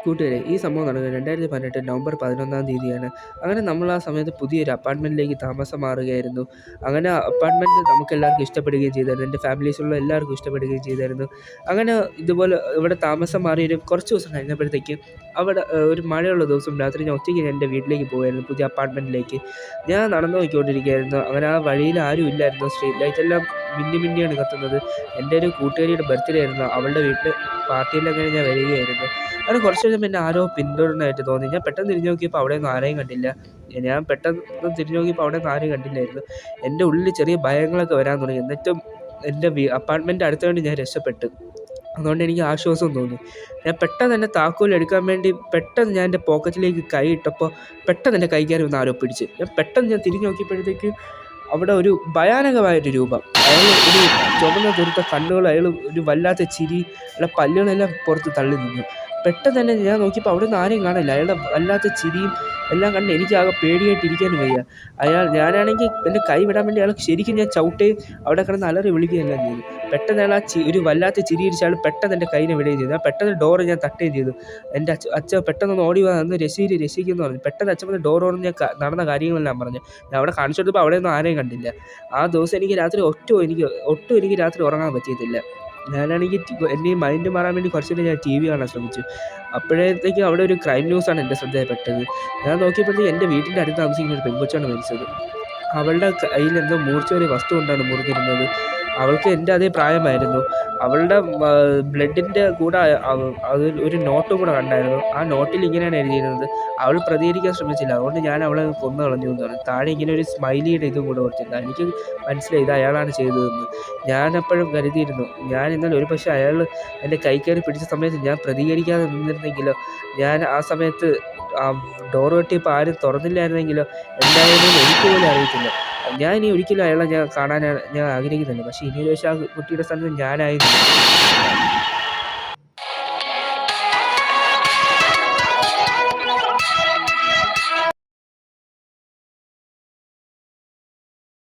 കൂട്ടുകാരെ ഈ സംഭവം നടക്കുന്നത് 2018 നവംബർ 11-ാം തീയതിയാണ്. അങ്ങനെ നമ്മൾ ആ സമയത്ത് പുതിയൊരു അപ്പാർട്ട്മെൻറ്റിലേക്ക് താമസം മാറുകയായിരുന്നു. അങ്ങനെ അപ്പാർട്ട്മെൻറ്റ് നമുക്കെല്ലാവർക്കും ഇഷ്ടപ്പെടുകയും ചെയ്തായിരുന്നു. എൻ്റെ ഫാമിലീസിലുള്ള എല്ലാവർക്കും ഇഷ്ടപ്പെടുകയും ചെയ്തായിരുന്നു. അങ്ങനെ ഇതുപോലെ ഇവിടെ താമസം മാറിയൊരു കുറച്ച് ദിവസം കഴിഞ്ഞപ്പോഴത്തേക്കും അവിടെ ഒരു മഴയുള്ള ദിവസം രാത്രി ഞാൻ ഒറ്റയ്ക്ക് എൻ്റെ വീട്ടിലേക്ക് പോകുമായിരുന്നു, പുതിയ അപ്പാർട്ട്മെൻറ്റിലേക്ക്. ഞാൻ നടന്നു പോയിക്കൊണ്ടിരിക്കുകയായിരുന്നു. അങ്ങനെ ആ വഴിയിൽ ആരും ഇല്ലായിരുന്നു. സ്ട്രീറ്റ് ലൈറ്റെല്ലാം മിന്നിയാണ് കത്തുന്നത്. എൻ്റെ ഒരു കൂട്ടുകാരിയുടെ ബർത്ത്ഡേ ആയിരുന്നു. അവളുടെ വീട്ടിൽ പാർട്ടിയെല്ലാം കഴിഞ്ഞ് ഞാൻ വരികയായിരുന്നു. അങ്ങനെ കുറച്ച് കഴിഞ്ഞപ്പോൾ എന്നെ ആരോ പിന്തുടരുന്നതായിട്ട് തോന്നി. ഞാൻ പെട്ടെന്ന് തിരിഞ്ഞ് നോക്കിയപ്പോൾ അവിടെയൊന്നും ആരെയും കണ്ടില്ല. ഞാൻ പെട്ടെന്ന് തിരിഞ്ഞ് നോക്കിയപ്പോൾ അവിടെയൊന്നും ആരെയും കണ്ടില്ലായിരുന്നു. എൻ്റെ ഉള്ളിൽ ചെറിയ ഭയങ്ങളൊക്കെ വരാൻ തുടങ്ങി. എന്നിട്ടും എൻ്റെ അപ്പാർട്ട്മെൻറ്റ് അടുത്തുകൊണ്ട് ഞാൻ രക്ഷപ്പെട്ടു. അതുകൊണ്ട് എനിക്ക് ആശ്വാസം തോന്നി. ഞാൻ പെട്ടെന്ന് തന്നെ താക്കോൽ എടുക്കാൻ വേണ്ടി പെട്ടെന്ന് ഞാൻ എൻ്റെ പോക്കറ്റിലേക്ക് കൈ ഇട്ടപ്പോൾ പെട്ടെന്ന് എൻ്റെ കൈകാരി ഒന്ന് ആരോ പിടിച്ച്. ഞാൻ തിരിഞ്ഞ് നോക്കിയപ്പോഴത്തേക്കും അവിടെ ഒരു ഭയാനകമായൊരു രൂപം. അയാൾ ഒരു ചുവന്ന തുരുത്ത കണ്ണുകൾ, അയാൾ ഒരു വല്ലാത്ത ചിരി, അയാളുടെ പല്ലുകളെല്ലാം പുറത്ത് തള്ളി നിന്നു. പെട്ടെന്ന് തന്നെ ഞാൻ നോക്കിയപ്പോൾ അവിടെ നിന്ന് ആരെയും കാണില്ല. അയാളുടെ വല്ലാത്ത ചിരിയും എല്ലാം കണ്ട് എനിക്കാകെ പേടിയായിട്ടിരിക്കാനും വയ്യ. ഞാനാണെങ്കിൽ എൻ്റെ കൈ വിടാൻ വേണ്ടി അയാൾ ശരിക്കും ഞാൻ ചവിട്ടുകയും അവിടെ കിടന്ന് അലറി വിളിക്കുകയെല്ലാം ചെയ്തു. പെട്ടെന്ന് അയാൾ ഒരു വല്ലാത്ത ചിരിയിരിച്ച് അയാൾ പെട്ടെന്ന് എൻ്റെ കൈനെ വിടുകയും ചെയ്തു. പെട്ടെന്ന് ഡോറ് ഞാൻ തട്ടുകയും ചെയ്തു. എൻ്റെ അച്ഛൻ പെട്ടെന്ന് ഓടി വന്ന് രക്ഷിക്കുമെന്ന് പറഞ്ഞു. പെട്ടെന്ന് അച്ഛൻ വന്ന് ഡോർ തുറന്ന് ഞാൻ നടന്ന കാര്യങ്ങളെല്ലാം പറഞ്ഞു. ഞാൻ അവിടെ കാണിച്ചു കൊടുത്തപ്പോൾ അവിടെയൊന്നും ആരെയും കണ്ടില്ല. ആ ദിവസം എനിക്ക് രാത്രി ഒട്ടും എനിക്ക് രാത്രി ഉറങ്ങാൻ പറ്റിയിട്ടില്ല. ഞാനാണെങ്കിൽ എൻ്റെ ഈ മൈൻഡ് മാറാൻ വേണ്ടി കുറച്ച് നേരം ഞാൻ TV കാണാൻ ശ്രമിച്ചു. അപ്പോഴത്തേക്കും അവിടെ ഒരു ക്രൈം ന്യൂസാണ് എൻ്റെ ശ്രദ്ധയിൽപ്പെട്ടത്. ഞാൻ നോക്കിയപ്പോഴത്തേക്കും എൻ്റെ വീട്ടിൻ്റെ അടുത്ത് താമസിക്കുന്ന ഒരു പെൺകൊച്ചാണ് മരിച്ചത്. അവളുടെ കയ്യിൽ എന്തോ മൂർച്ചയേറിയ വസ്തു കൊണ്ടാണ് മുറിഞ്ഞിരുന്നത്. അവൾക്ക് എൻ്റെ അതേ പ്രായമായിരുന്നു. അവളുടെ ബ്ലഡിൻ്റെ കൂടെ അതിൽ ഒരു നോട്ടും കൂടെ കണ്ടായിരുന്നു. ആ നോട്ടിൽ ഇങ്ങനെയാണ് എഴുതിയിരുന്നത്: അവൾ പ്രതികരിക്കാൻ ശ്രമിച്ചില്ല, അതുകൊണ്ട് ഞാൻ അവളെ കൊന്നു കളഞ്ഞു എന്ന് പറഞ്ഞു. താഴെ ഇങ്ങനെ ഒരു സ്മൈലിയുടെ ഇതും കൂടെ കൊടുത്തിരുന്നു. എനിക്ക് മനസ്സിലായി ഇത് അയാളാണ് ചെയ്തതെന്ന്. ഞാനപ്പോഴും കരുതിയിരുന്നു, ഞാൻ ഇന്നലെ ഒരു പക്ഷേ അയാൾ എൻ്റെ കൈ കയറി പിടിച്ച സമയത്ത് ഞാൻ പ്രതികരിക്കാതെ നിന്നിരുന്നെങ്കിലോ, ഞാൻ ആ സമയത്ത് ആ ഡോർ വെട്ടിയപ്പോൾ ആരും തുറന്നില്ലായിരുന്നെങ്കിലോ എന്തായാലും എനിക്ക് പോലും അറിയത്തില്ല. ഞാൻ ഇനി ഒരിക്കലും അയാളെ കാണാൻ ഞാൻ ആഗ്രഹിക്കുന്നില്ല. പക്ഷേ ഇനി ഒരു പക്ഷേ ആ കുട്ടിയുടെ സ്ഥാനത്ത് ഞാനായിരുന്നു.